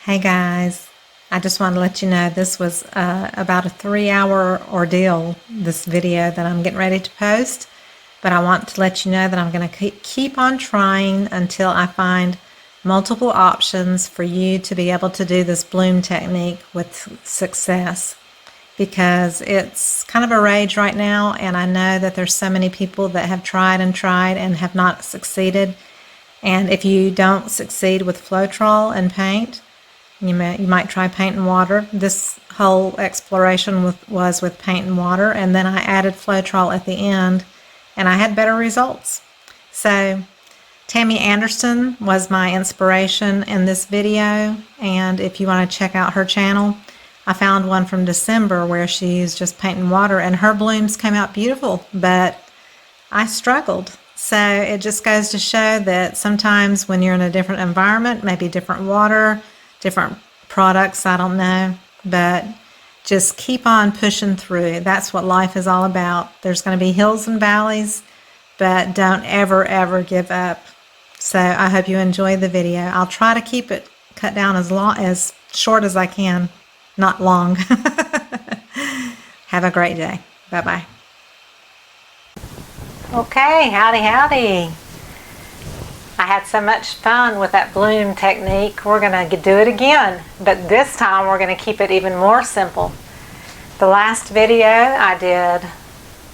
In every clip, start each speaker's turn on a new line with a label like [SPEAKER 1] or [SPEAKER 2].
[SPEAKER 1] Hey guys, I just want to let you know this was about a 3-hour ordeal, this video that I'm getting ready to post, but I want to let you know that I'm going to keep on trying until I find multiple options for you to be able to do this bloom technique with success, because it's kind of a rage right now, and I know that there's so many people that have tried and have not succeeded. And if you don't succeed with Floetrol and paint, you might try paint and water. This whole exploration was with paint and water, and then I added Floetrol at the end, and I had better results. So Tammy Anderson was my inspiration in this video, and if you want to check out her channel, I found one from December where she used just paint and water, and her blooms came out beautiful, but I struggled. So it just goes to show that sometimes when you're in a different environment, maybe different water, different products, I don't know, but just keep on pushing through. That's what life is all about. There's going to be hills and valleys, but don't ever give up. So I hope you enjoy the video. I'll try to keep it cut down as short as I can, not long. Have a great day. Bye-bye. Okay, howdy. I had so much fun with that bloom technique. We're going to do it again, but this time we're going to keep it even more simple. The last video I did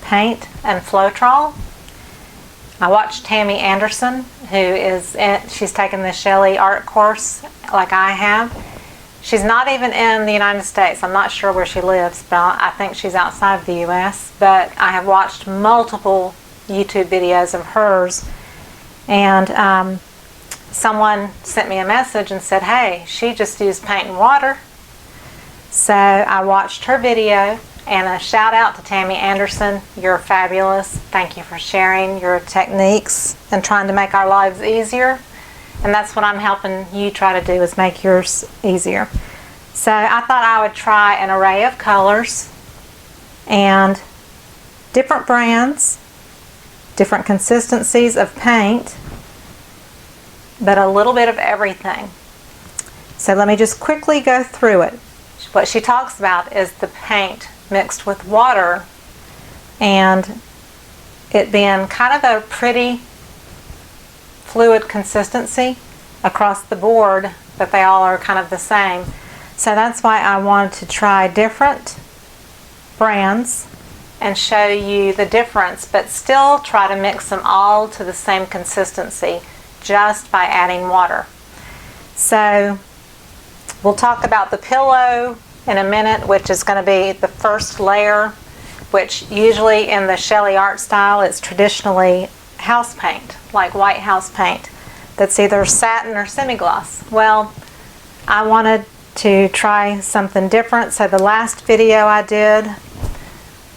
[SPEAKER 1] paint and Floetrol. I watched Tammy Anderson, she's taken the Shelee art course like I have. She's not even in the United States. I'm not sure where she lives, but I think she's outside of the US. But I have watched multiple YouTube videos of hers. And someone sent me a message and said, hey, she just used paint and water. So I watched her video, and a shout out to Tammy Anderson. You're fabulous. Thank you for sharing your techniques and trying to make our lives easier. And that's what I'm helping you try to do, is make yours easier. So I thought I would try an array of colors and different brands, different consistencies of paint, but a little bit of everything. So let me just quickly go through it. What she talks about is the paint mixed with water and it being kind of a pretty fluid consistency across the board, but they all are kind of the same. So that's why I wanted to try different brands and show you the difference, but still try to mix them all to the same consistency just by adding water. So we'll talk about the pillow in a minute, which is going to be the first layer, which usually in the Shelee art style it's traditionally house paint, like white house paint that's either satin or semi-gloss. Well, I wanted to try something different, so the last video I did,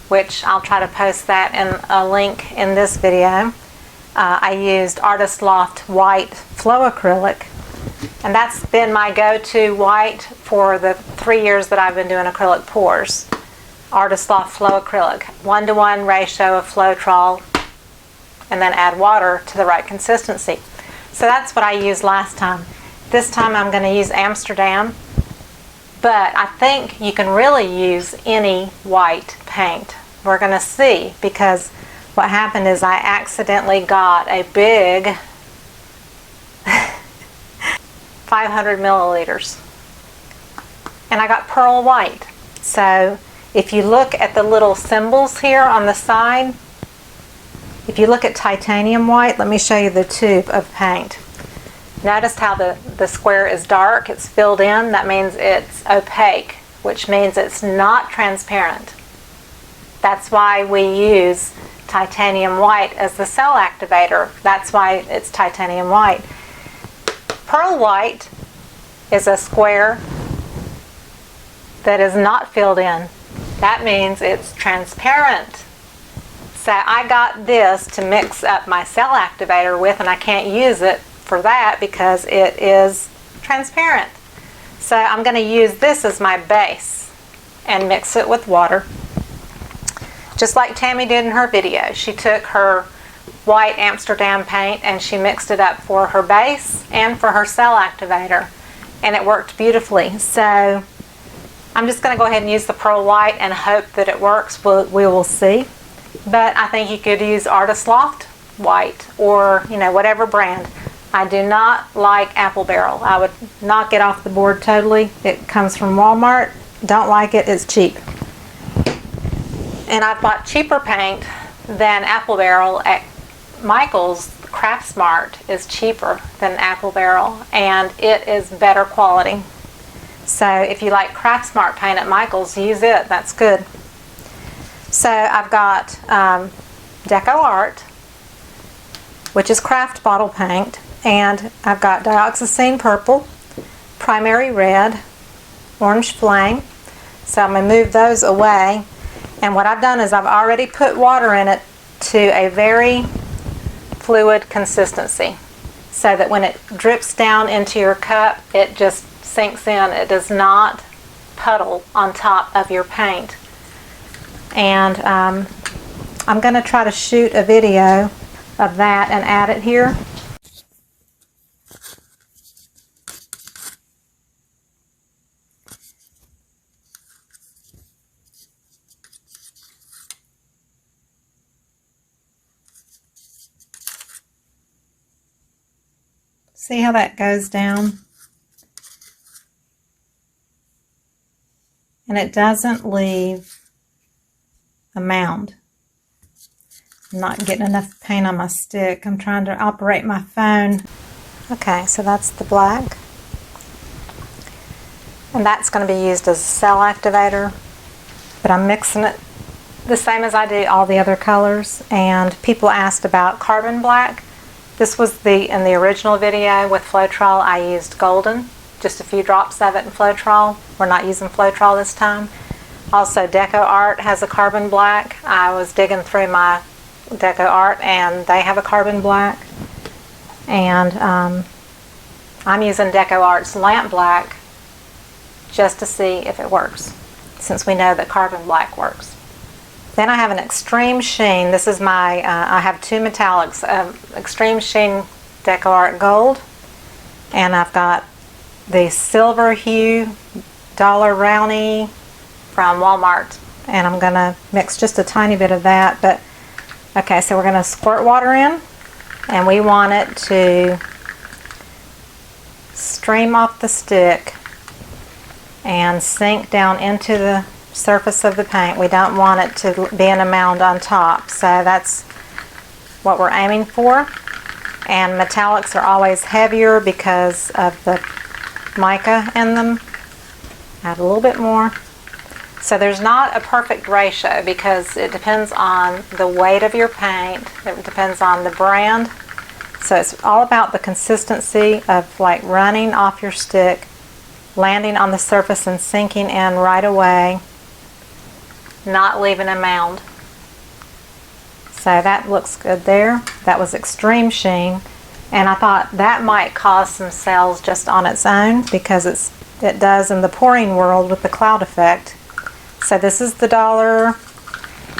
[SPEAKER 1] which I'll try to post that in a link in this video, I used Artist Loft White Flow Acrylic, and that's been my go-to white for the 3 years that I've been doing acrylic pours. Artist Loft Flow Acrylic, 1-to-1 ratio of Floetrol, and then add water to the right consistency. So that's what I used last time. This time I'm going to use Amsterdam, but I think you can really use any white paint. We're going to see, because what happened is I accidentally got a big 500 milliliters, and I got pearl white. So if you look at the little symbols here on the side, if you look at titanium white, let me show you the tube of paint. Notice how the square is dark, it's filled in. That means it's opaque, which means it's not transparent. That's why we use titanium white as the cell activator. That's why it's titanium white. Pearl white is a square that is not filled in. That means it's transparent. So I got this to mix up my cell activator with, and I can't use it for that because it is transparent. So I'm going to use this as my base and mix it with water. Just like Tammy did in her video. She took her white Amsterdam paint and she mixed it up for her base and for her cell activator. and it worked beautifully. So I'm just going to go ahead and use the Pearl White and hope that it works. We will see. But I think you could use Artist Loft White or, you know, whatever brand. I do not like Apple Barrel. I would knock it off the board totally. It comes from Walmart. Don't like it. It's cheap. And I've bought cheaper paint than Apple Barrel at Michael's. Craft Smart is cheaper than Apple Barrel, and it is better quality. So if you like Craft Smart paint at Michael's, use it. That's good. So I've got DecoArt, which is craft bottle paint, and I've got Dioxazine Purple, Primary Red, Orange Flame. So I'm going to move those away. And what I've done is I've already put water in it to a very fluid consistency, so that when it drips down into your cup, it just sinks in. It does not puddle on top of your paint. And I'm going to try to shoot a video of that and add it here. See how that goes down? And it doesn't leave a mound. I'm not getting enough paint on my stick. I'm trying to operate my phone. Okay, so that's the black. And that's going to be used as a cell activator. But I'm mixing it the same as I do all the other colors. And people asked about carbon black. This was in the original video with Floetrol. I used golden, just a few drops of it in Floetrol. We're not using Floetrol this time. Also, DecoArt has a carbon black. I was digging through my DecoArt and they have a carbon black. And I'm using DecoArt's lamp black just to see if it works, since we know that carbon black works. Then I have an Extreme Sheen. This is my, I have two metallics, Extreme Sheen DecoArt Gold, and I've got the Silver Hue Dollar Rowney from Walmart. And I'm going to mix just a tiny bit of that. But okay, so we're going to squirt water in, and we want it to stream off the stick and sink down into the surface of the paint. We don't want it to be in a mound on top, so that's what we're aiming for. And metallics are always heavier because of the mica in them. Add a little bit more. So there's not a perfect ratio because it depends on the weight of your paint, it depends on the brand. So it's all about the consistency of like running off your stick, landing on the surface and sinking in right away, not leaving a mound. So that looks good there. That was Extreme Sheen, and I thought that might cause some cells just on its own because it does in the pouring world with the cloud effect. So this is the Dollar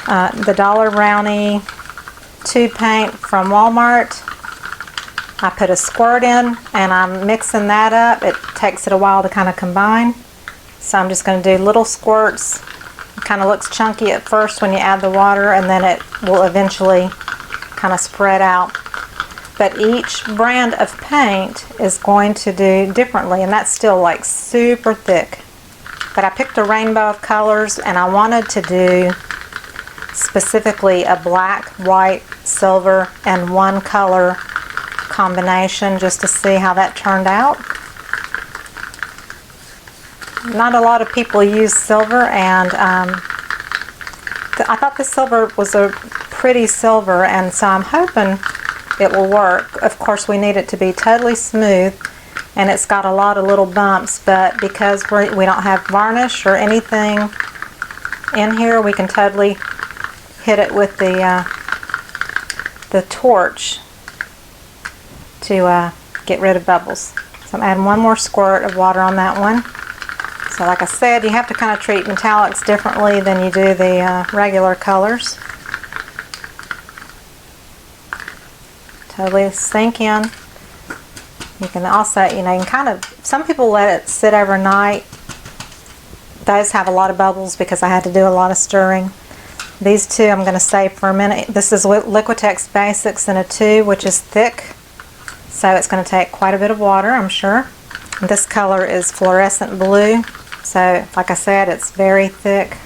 [SPEAKER 1] Rowney tube paint from Walmart. I put a squirt in and I'm mixing that up. It takes it a while to kind of combine. So I'm just going to do little squirts. It kind of looks chunky at first when you add the water, and then it will eventually kind of spread out. But each brand of paint is going to do differently, and that's still like super thick. But I picked a rainbow of colors, and I wanted to do specifically a black, white, silver, and one color combination just to see how that turned out. Not a lot of people use silver, and I thought the silver was a pretty silver, and so I'm hoping it will work. Of course, we need it to be totally smooth, and it's got a lot of little bumps, but because we don't have varnish or anything in here, we can totally hit it with the torch to get rid of bubbles. So I'm adding one more squirt of water on that one. So like I said, you have to kind of treat metallics differently than you do the regular colors. Totally sink in. You can also, you know, you can kind of, some people let it sit overnight. Those have a lot of bubbles because I had to do a lot of stirring. These two I'm going to save for a minute. This is Liquitex Basics in a tube, which is thick, so it's going to take quite a bit of water, I'm sure. And this color is Flourescent Blue, so like I said, it's very thick.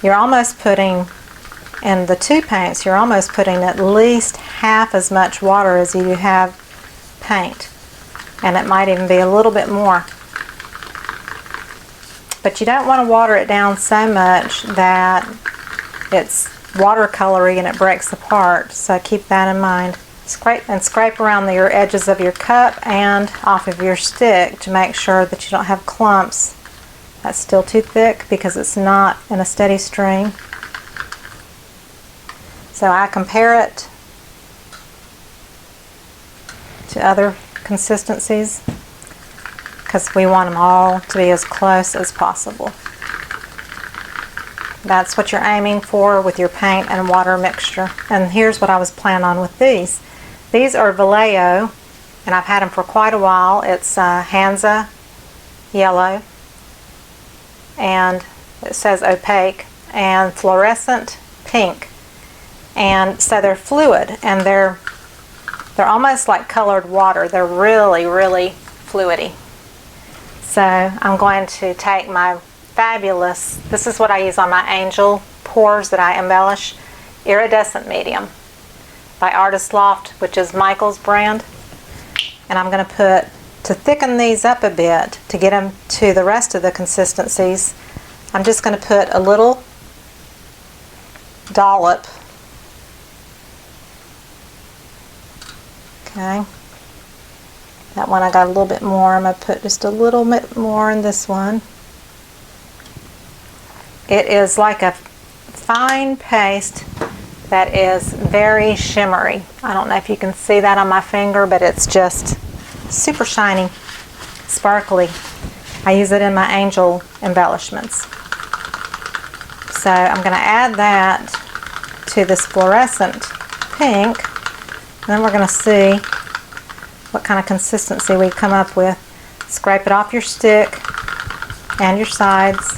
[SPEAKER 1] You're almost putting, in the two paints, you're almost putting at least half as much water as you have paint. And it might even be a little bit more. But you don't want to water it down so much that it's watercolory and it breaks apart. So keep that in mind. Scrape around your edges of your cup and off of your stick to make sure that you don't have clumps. That's still too thick because it's not in a steady stream. So I compare it to other consistencies because we want them all to be as close as possible. That's what you're aiming for with your paint and water mixture. And here's what I was planning on with these. These are Vallejo, and I've had them for quite a while. It's Hansa yellow, and it says opaque, and fluorescent pink. And so they're fluid, and they're almost like colored water. They're really, really fluidy. So I'm going to take my fabulous, this is what I use on my angel pours that I embellish, iridescent medium by Artist Loft, which is Michael's brand. And I'm going to put, to thicken these up a bit, to get them to the rest of the consistencies, I'm just going to put a little dollop. Okay, that one I got a little bit more. I'm going to put just a little bit more in this one. It is like a fine paste that is very shimmery. I don't know if you can see that on my finger, but it's just super shiny, sparkly. I use it in my angel embellishments. So I'm going to add that to this fluorescent pink. And then we're going to see what kind of consistency we come up with. Scrape it off your stick and your sides.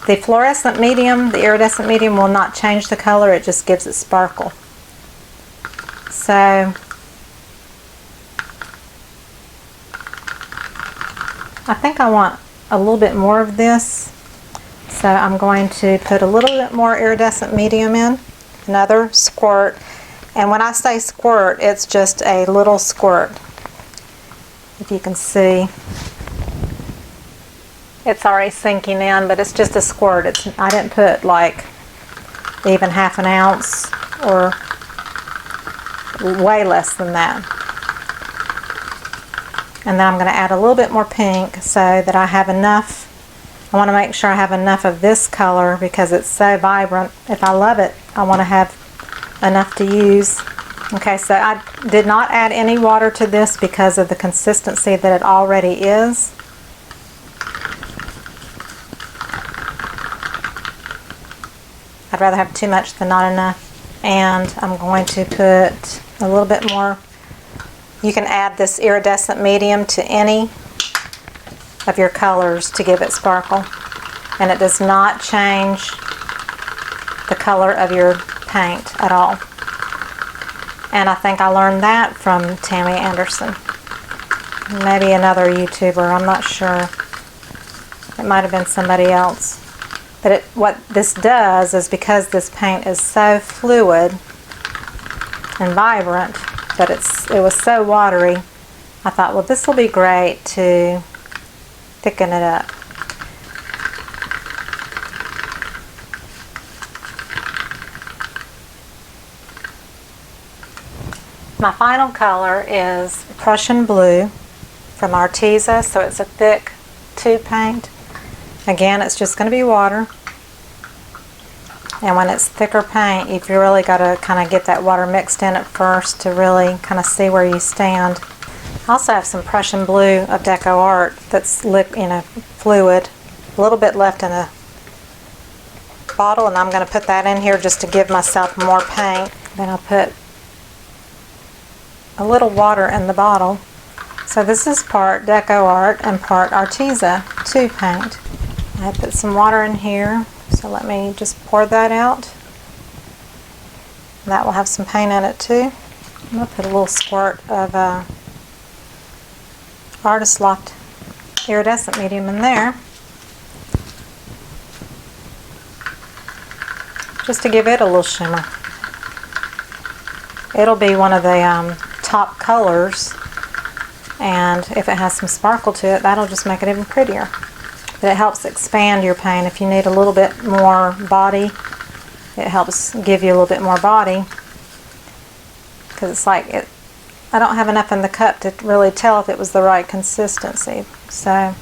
[SPEAKER 1] The fluorescent medium, the iridescent medium, will not change the color, it just gives it sparkle. So I think I want a little bit more of this. So I'm going to put a little bit more iridescent medium in, another squirt. And when I say squirt, it's just a little squirt. If you can see, it's already sinking in, but it's just a squirt. I didn't put like even half an ounce or way less than that. And then I'm going to add a little bit more pink so that I have enough. I want to make sure I have enough of this color because it's so vibrant. If I love it, I want to have enough to use. Okay, so I did not add any water to this because of the consistency that it already is. I'd rather have too much than not enough. And I'm going to put a little bit more. You can add this iridescent medium to any of your colors to give it sparkle. And it does not change the color of your paint at all. And I think I learned that from Tammy Anderson. Maybe another YouTuber, I'm not sure. It might have been somebody else. But what this does is, because this paint is so fluid and vibrant, but it was so watery, I thought, well, this will be great to thicken it up. My final color is Prussian Blue from Arteza, so it's a thick tube paint. Again, it's just going to be water. And when it's thicker paint, you've really got to kind of get that water mixed in at first to really kind of see where you stand. I also have some Prussian Blue of DecoArt that's fluid. A little bit left in a bottle, and I'm going to put that in here just to give myself more paint. Then I'll put a little water in the bottle. So this is part DecoArt and part Arteza 2 paint. I put some water in here, so let me just pour that out. That will have some paint in it too. I'm going to put a little squirt of Artist Loft iridescent medium in there, just to give it a little shimmer. It'll be one of the top colors, and if it has some sparkle to it, that'll just make it even prettier. But it helps expand your paint. If you need a little bit more body, it helps give you a little bit more body, because it's like I don't have enough in the cup to really tell if it was the right consistency. So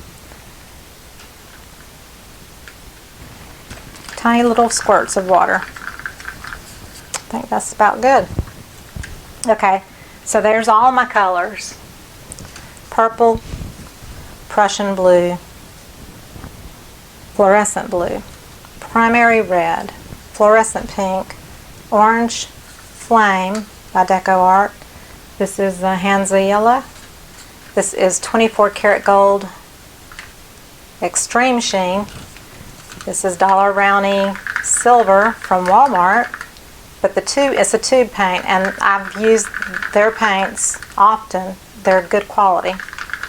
[SPEAKER 1] tiny little squirts of water. I think that's about good. Okay, so there's all my colors. Purple, Prussian blue, fluorescent blue, primary red, fluorescent pink, orange flame by DecoArt. This is the Hansa yellow. This is 24 karat gold extreme sheen. This is Rowney silver from Walmart. But it's a tube paint, and I've used their paints often. They're good quality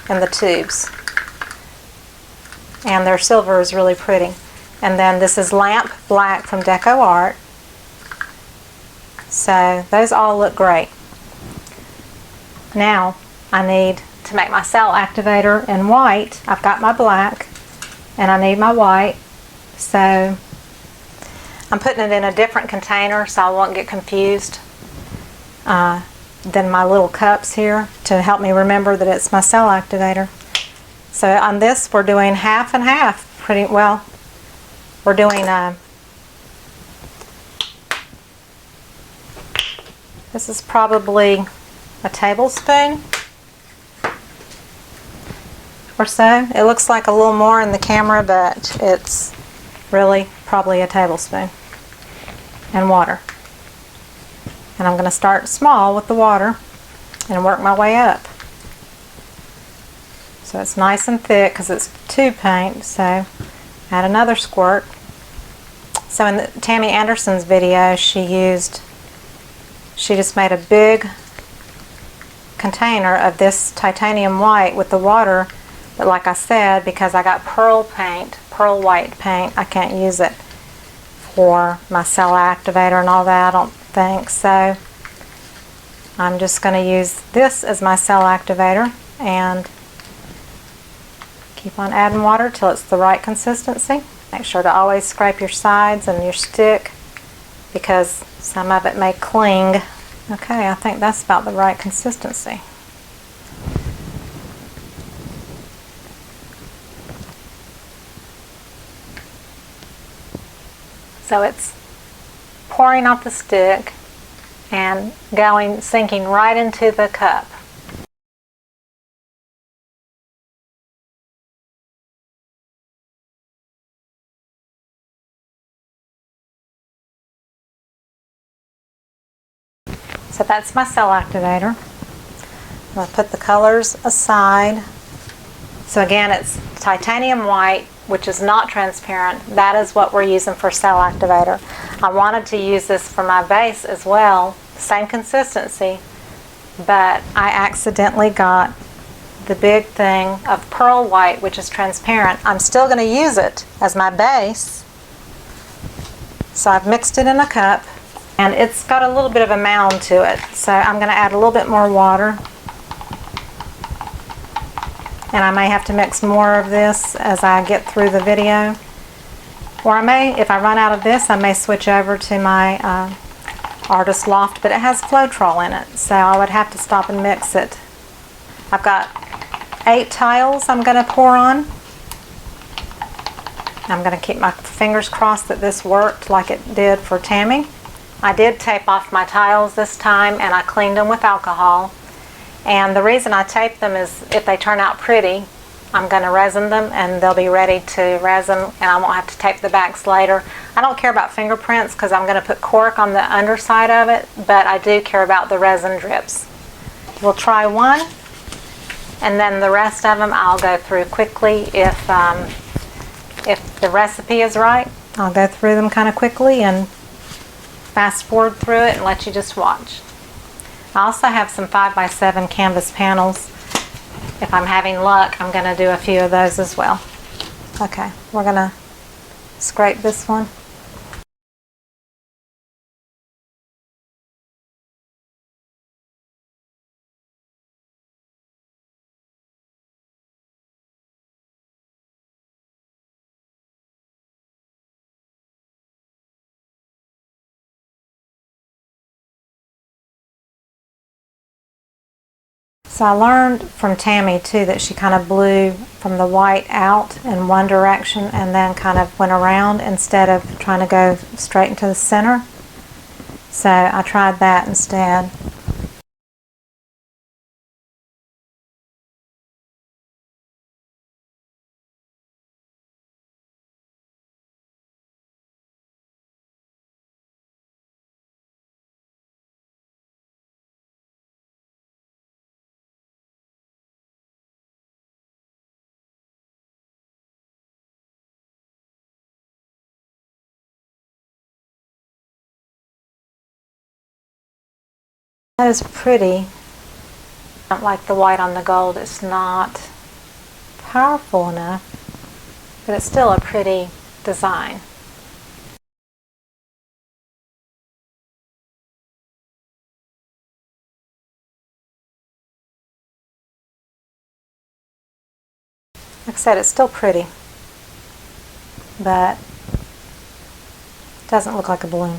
[SPEAKER 1] in the tubes. And their silver is really pretty. And then this is lamp black from DecoArt. So those all look great. Now I need to make my cell activator in white. I've got my black and I need my white. So I'm putting it in a different container so I won't get confused than my little cups here, to help me remember that it's my cell activator. So on this we're doing half and half pretty well. We're doing this is probably a tablespoon or so. It looks like a little more in the camera, but it's really probably a tablespoon. And water. And I'm going to start small with the water and work my way up. So it's nice and thick because it's tube paint, so add another squirt. So in Tammy Anderson's video, she just made a big container of this titanium white with the water, but like I said, because I got pearl white paint, I can't use it for my cell activator and all that, I don't think. So I'm just going to use this as my cell activator and keep on adding water till it's the right consistency. Make sure to always scrape your sides and your stick because some of it may cling. Okay, I think that's about the right consistency. So it's pouring off the stick and sinking right into the cup. So that's my cell activator. I'm going to put the colors aside. So again, it's titanium white, which is not transparent. That is what we're using for cell activator. I wanted to use this for my base as well, same consistency, but I accidentally got the big thing of pearl white, which is transparent. I'm still going to use it as my base. So I've mixed it in a cup, and it's got a little bit of a mound to it. So I'm going to add a little bit more water. And I may have to mix more of this as I get through the video. Or I may, if I run out of this, I may switch over to my Artist Loft, but it has Floetrol in it, so I would have to stop and mix it. I've got 8 tiles I'm going to pour on. I'm going to keep my fingers crossed that this worked like it did for Tammy. I did tape off my tiles this time, and I cleaned them with alcohol. And the reason I tape them is if they turn out pretty, I'm going to resin them and they'll be ready to resin, and I won't have to tape the backs later. I don't care about fingerprints because I'm going to put cork on the underside of it, but I do care about the resin drips. We'll try one, and then the rest of them I'll go through quickly. If the recipe is right, I'll go through them kind of quickly and fast forward through it and let you just watch. I also have some 5x7 canvas panels. If I'm having luck, I'm going to do a few of those as well. Okay, we're going to scrape this one. So I learned from Tammy too that she kind of blew from the white out in one direction and then kind of went around instead of trying to go straight into the center. So I tried that instead. That is pretty. I don't like the white on the gold. It's not powerful enough, but it's still a pretty design. Like I said, it's still pretty, but it doesn't look like a balloon.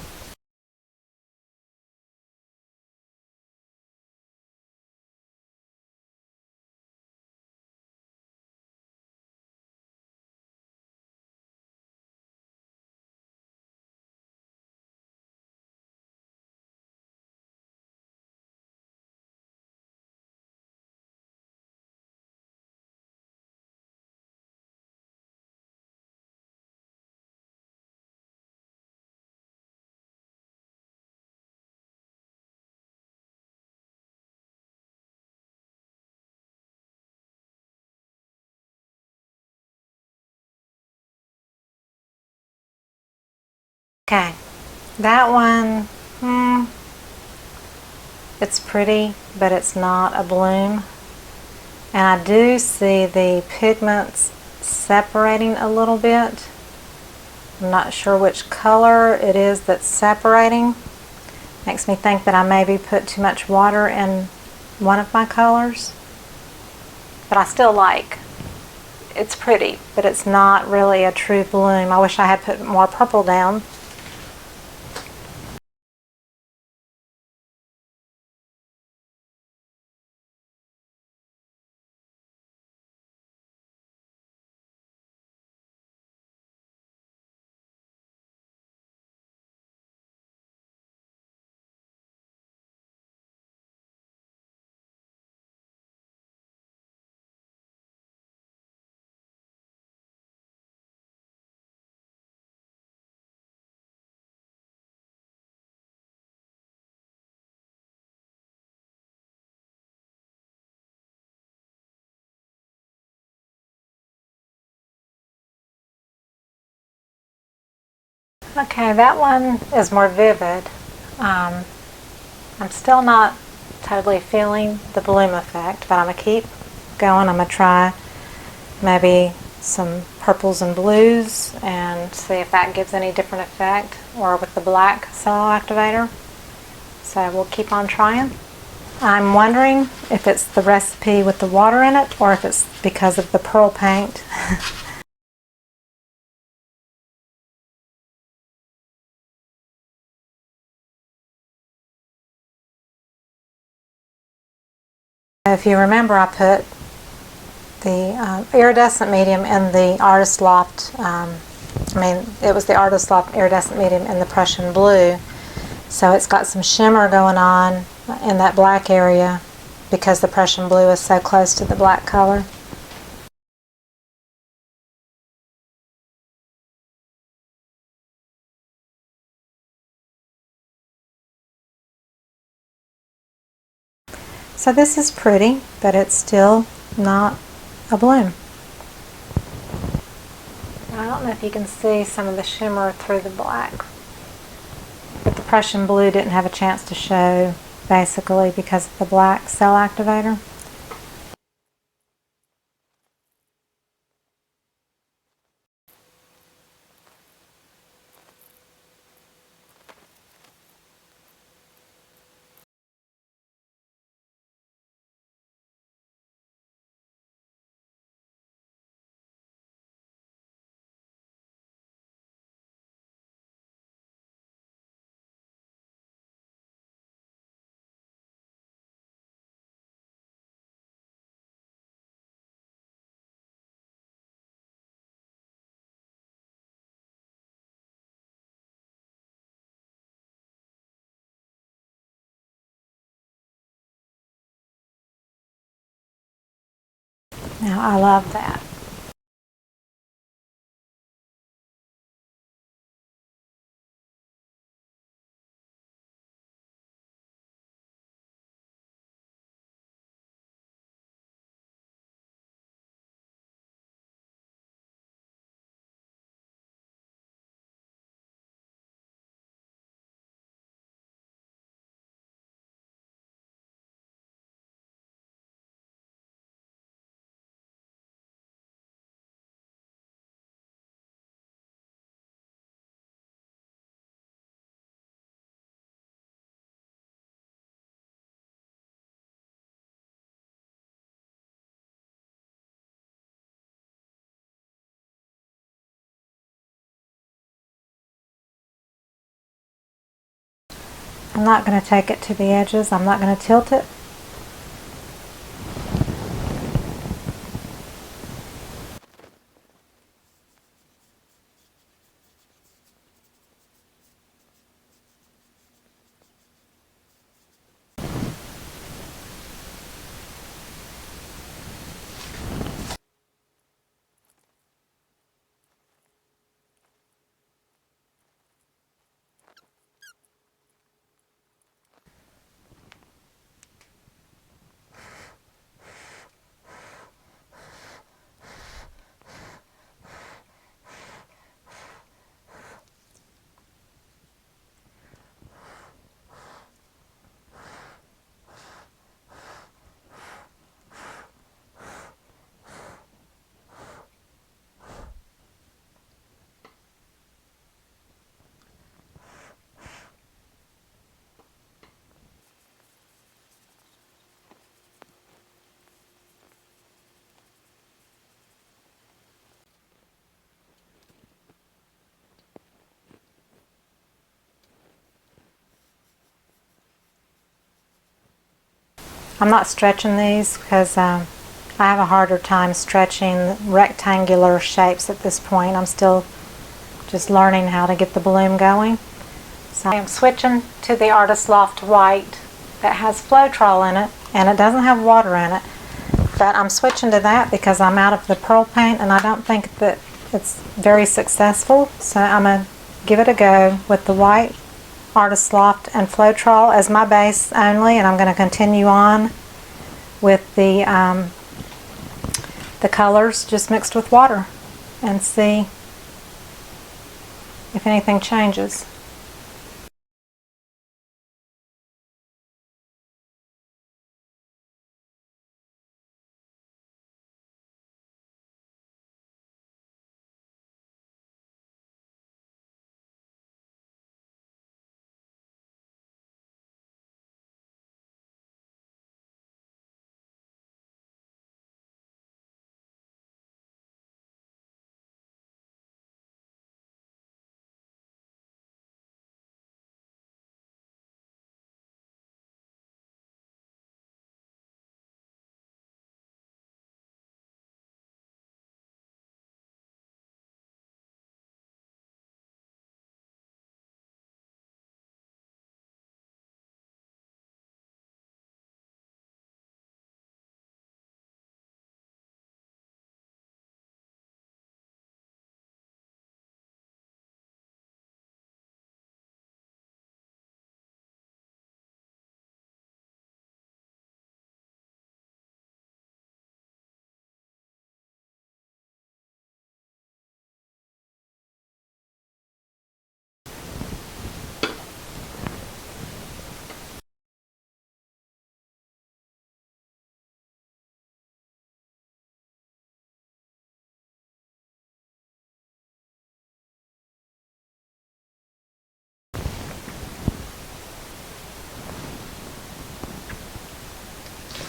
[SPEAKER 1] Okay, that one, it's pretty, but it's not a bloom. And I do see the pigments separating a little bit. I'm not sure which color it is that's separating. Makes me think that I maybe put too much water in one of my colors. But I still like. It's pretty, but it's not really a true bloom. I wish I had put more purple down. Okay, that one is more vivid. I'm still not totally feeling the bloom effect, but I'm going to keep going. I'm going to try maybe some purples and blues and see if that gives any different effect, or with the black cell activator. So we'll keep on trying. I'm wondering if it's the recipe with the water in it or if it's because of the pearl paint. If you remember, I put the iridescent medium in the Artist Loft, it was the Artist Loft iridescent medium in the Prussian blue. So it's got some shimmer going on in that black area because the Prussian blue is so close to the black color. So this is pretty, but it's still not a bloom. I don't know if you can see some of the shimmer through the black, but the Prussian blue didn't have a chance to show, basically because of the black cell activator. Now I love that. I'm not going to take it to the edges. I'm not going to tilt it. I'm not stretching these because I have a harder time stretching rectangular shapes at this point. I'm still just learning how to get the bloom going. So I'm switching to the Artist Loft White that has Floetrol in it, and it doesn't have water in it. But I'm switching to that because I'm out of the pearl paint and I don't think that it's very successful. So I'm going to give it a go with the white Artist Loft and Floetrol as my base only, and I'm going to continue on with the colors just mixed with water and see if anything changes.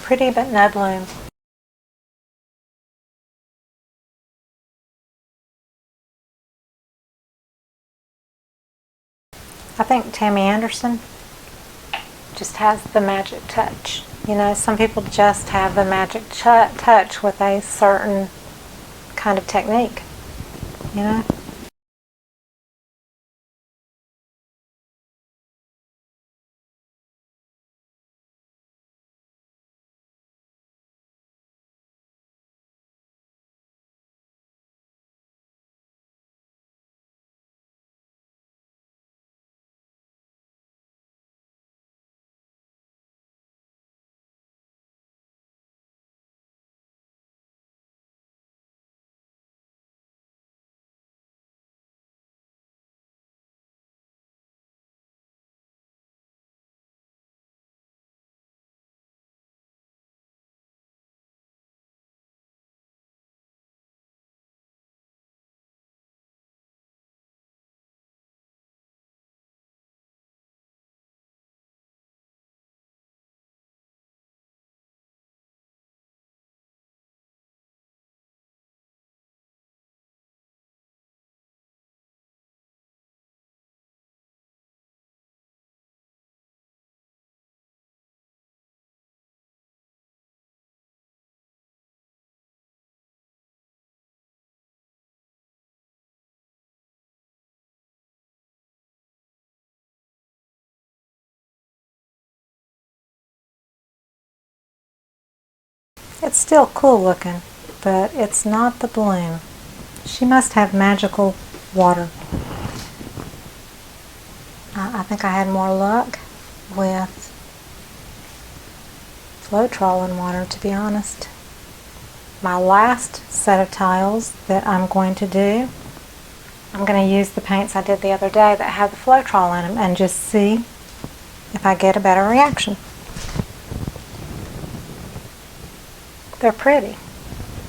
[SPEAKER 1] pretty but no bloom. I think Tammy Anderson just has the magic touch. You know, some people just have the magic touch with a certain kind of technique, you know? It's still cool looking, but it's not the bloom. She must have magical water. I think I had more luck with Floetrol and water, to be honest. My last set of tiles that I'm going to do, I'm going to use the paints I did the other day that have the Floetrol in them and just see if I get a better reaction. They're pretty,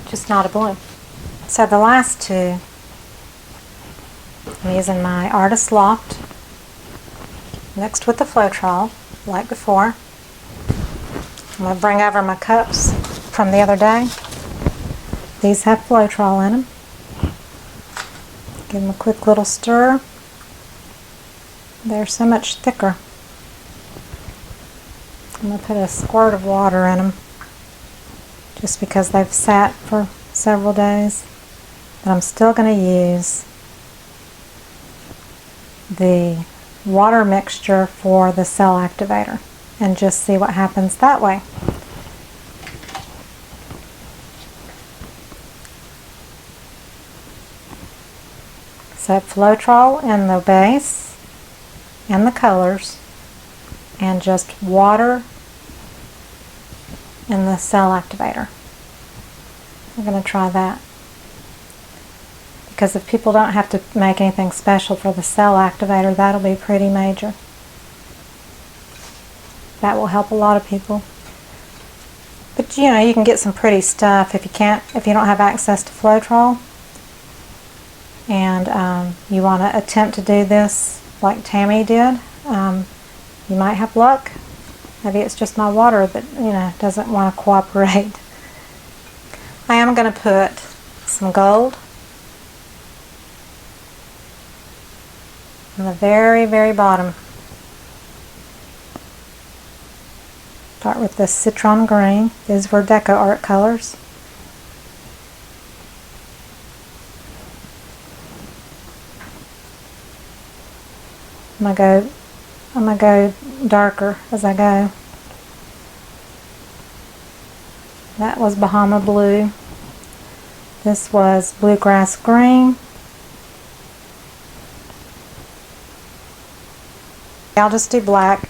[SPEAKER 1] just not a bloom. So the last two, I'm using my Artist Loft mixed with the Floetrol, like before. I'm going to bring over my cups from the other day. These have Floetrol in them. Give them a quick little stir. They're so much thicker. I'm going to put a squirt of water in them, just because they've sat for several days. But I'm still going to use the water mixture for the cell activator and just see what happens that way. So Floetrol in the base and the colors, and just water in the cell activator. I'm going to try that, because if people don't have to make anything special for the cell activator, that'll be pretty major. That will help a lot of people. But you know, you can get some pretty stuff if you don't have access to Floetrol, and you want to attempt to do this like Tammy did. You might have luck. Maybe it's just my water that, you know, doesn't want to cooperate. I am going to put some gold on the very, very bottom. Start with the citron green. These were DecoArt colors. I'm gonna go darker as I go. That was Bahama blue. This was bluegrass green. I'll just do black,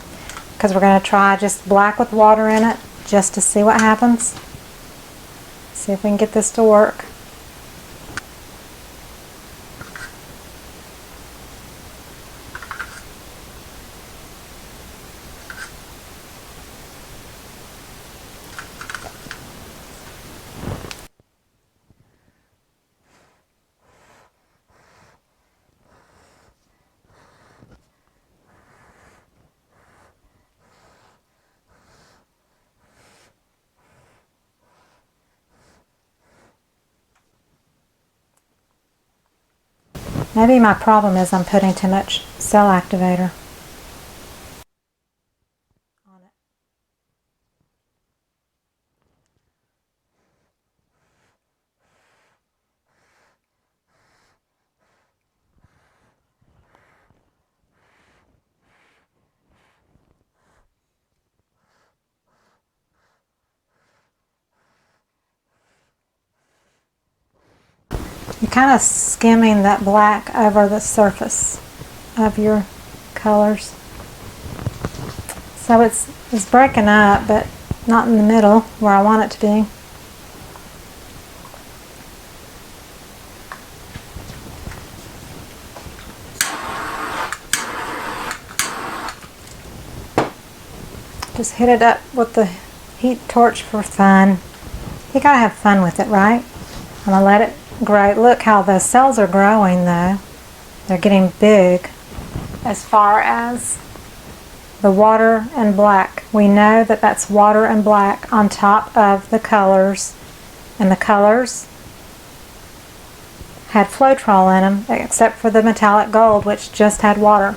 [SPEAKER 1] because we're going to try just black with water in it, just to see what happens. See if we can get this to work. Maybe my problem is I'm putting too much cell activator on it. You're kind of skimming that black over the surface of your colors. So it's breaking up, but not in the middle where I want it to be. Just hit it up with the heat torch for fun. You gotta have fun with it, right? I'm gonna let it grow. Look how the cells are growing though. They're getting big. As far as the water and black, we know that that's water and black on top of the colors, and the colors had Floetrol in them except for the metallic gold, which just had water.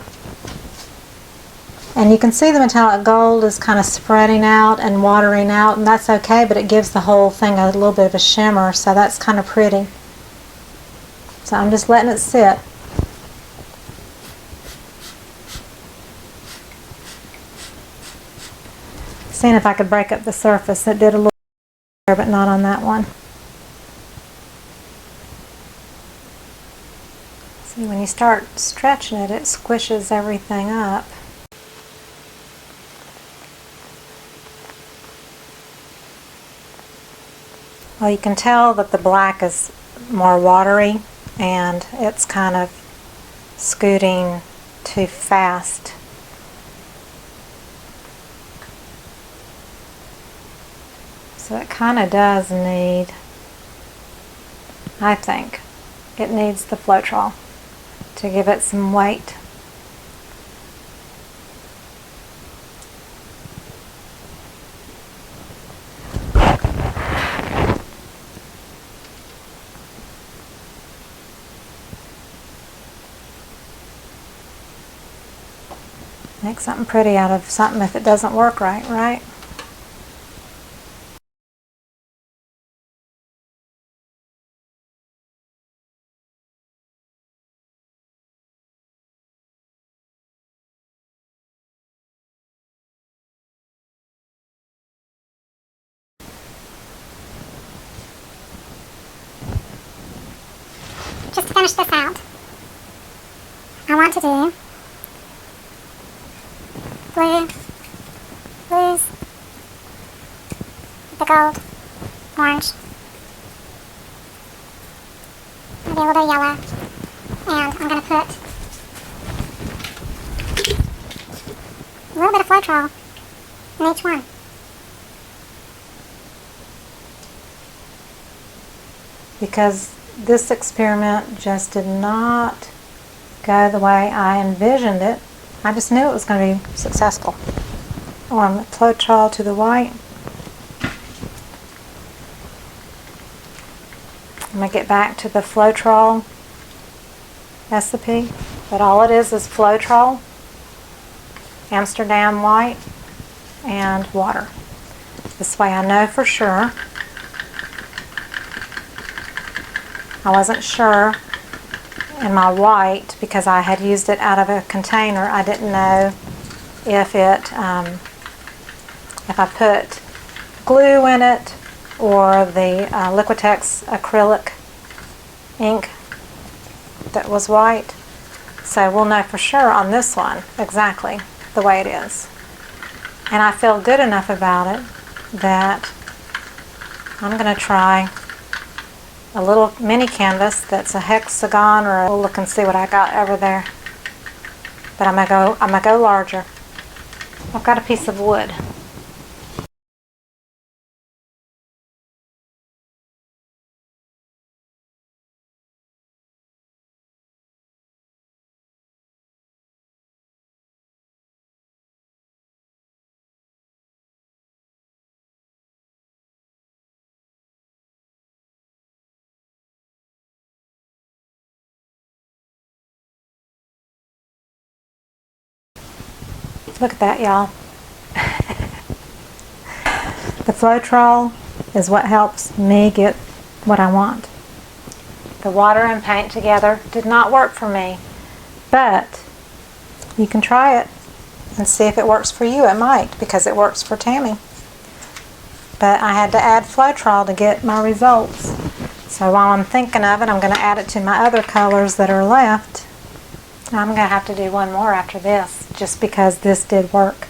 [SPEAKER 1] And you can see the metallic gold is kind of spreading out and watering out, and that's okay, but it gives the whole thing a little bit of a shimmer, so that's kind of pretty. So I'm just letting it sit. Seeing if I could break up the surface. It did a little there, but not on that one. See, when you start stretching it, it squishes everything up. Well, you can tell that the black is more watery and it's kind of scooting too fast. So it kind of does need, I think, it needs the Floetrol to give it some weight. Make something pretty out of something if it doesn't work right, right?
[SPEAKER 2] Just to finish this out, I want to do blues, the gold, orange, maybe a little bit of yellow, and I'm going to put a little bit of Floetrol in each one.
[SPEAKER 1] Because this experiment just did not go the way I envisioned it. I just knew it was going to be successful. On Floetrol to the white. I'm going to get back to the Floetrol recipe, but all it is Floetrol, Amsterdam white, and water. This way I know for sure. I wasn't sure in my white because I had used it out of a container. I didn't know if I put glue in it or the Liquitex acrylic ink that was white. So we'll know for sure on this one exactly the way it is. And I feel good enough about it that I'm going to try a little mini canvas that's a hexagon, or we'll look and see what I got over there. But I'm gonna go larger. I've got a piece of wood. Look at that, y'all. The Floetrol is what helps me get what I want. The water and paint together did not work for me, but you can try it and see if it works for you. It might, because it works for Tammy. But I had to add Floetrol to get my results. So while I'm thinking of it, I'm going to add it to my other colors that are left. I'm going to have to do one more after this, just because this did work.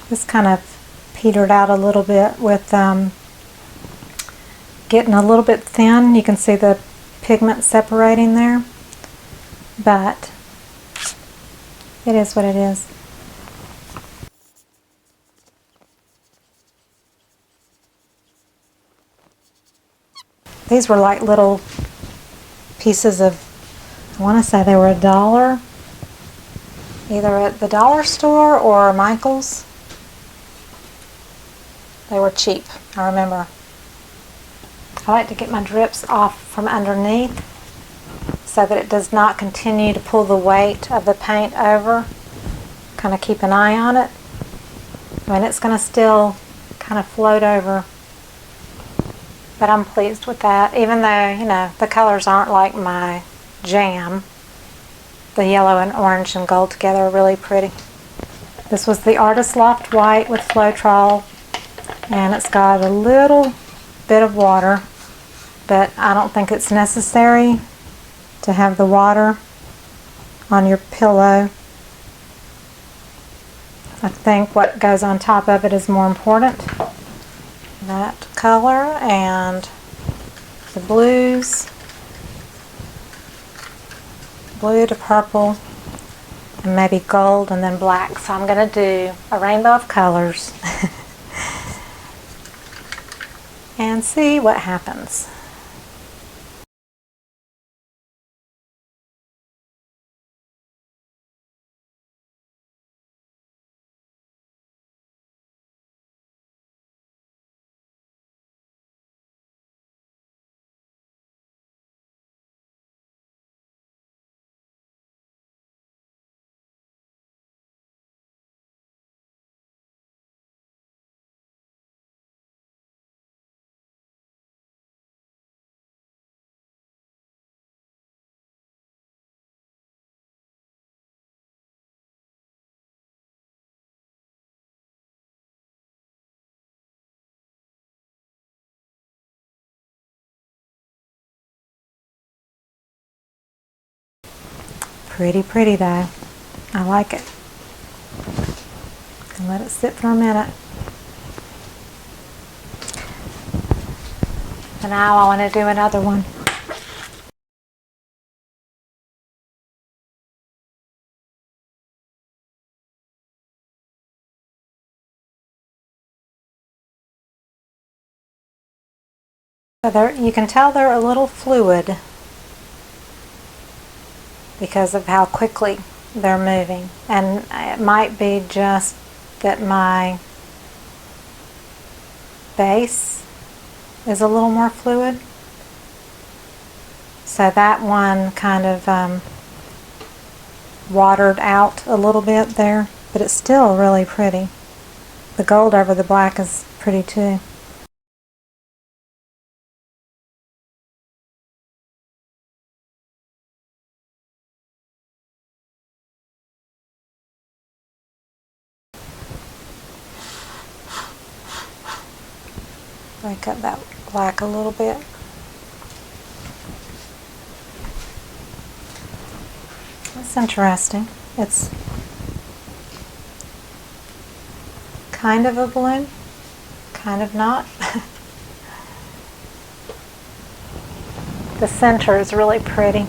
[SPEAKER 1] This kind of petered out a little bit with getting a little bit thin. You can see the pigment separating there, but it is what it is. These were like little pieces of, I want to say they were $1, either at the dollar store or Michael's. They were cheap, I remember. I like to get my drips off from underneath so that it does not continue to pull the weight of the paint over. Kind of keep an eye on it. I mean, it's going to still kind of float over, but I'm pleased with that, even though, you know, the colors aren't like my jam. The yellow and orange and gold together are really pretty. This was the Artist Loft White with Floetrol, and it's got a little bit of water, but I don't think it's necessary to have the water on your pillow. I think what goes on top of it is more important. That color and the blues, blue to purple, and maybe gold and then black. So I'm going to do a rainbow of colors and see what happens. Pretty, pretty though. I like it. And let it sit for a minute. And now I want to do another one. So you can tell they're a little fluid because of how quickly they're moving. And it might be just that my base is a little more fluid. So that one kind of watered out a little bit there, but it's still really pretty. The gold over the black is pretty too. Break up that black a little bit. That's interesting. It's kind of a balloon, kind of not. The center is really pretty.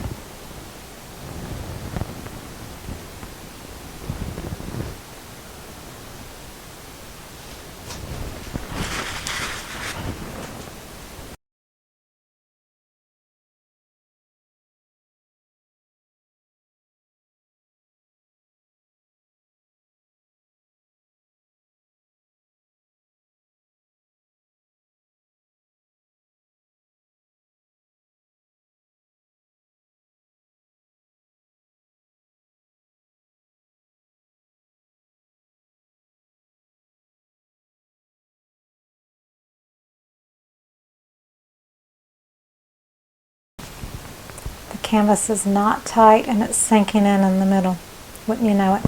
[SPEAKER 1] canvas is not tight and it's sinking in the middle. Wouldn't you know it?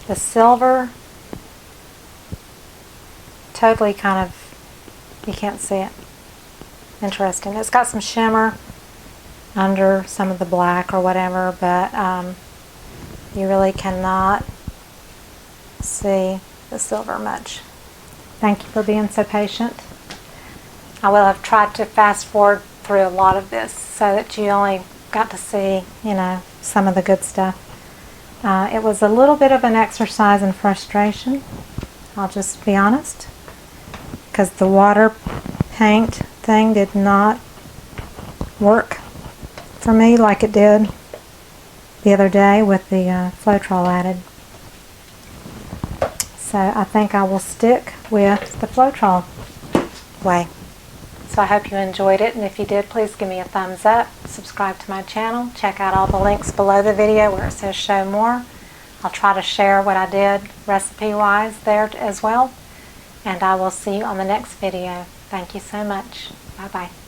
[SPEAKER 1] The silver, totally kind of, you can't see it. Interesting. It's got some shimmer under some of the black or whatever, but you really cannot see the silver much. Thank you for being so patient. I will have tried to fast forward through a lot of this so that you only got to see, you know, some of the good stuff. It was a little bit of an exercise in frustration, I'll just be honest, because the water paint thing did not work for me like it did the other day with the Floetrol added. So I think I will stick with the Floetrol way. So I hope you enjoyed it, and if you did, please give me a thumbs up, subscribe to my channel, check out all the links below the video where it says show more. I'll try to share what I did recipe-wise there as well, and I will see you on the next video. Thank you so much. Bye-bye.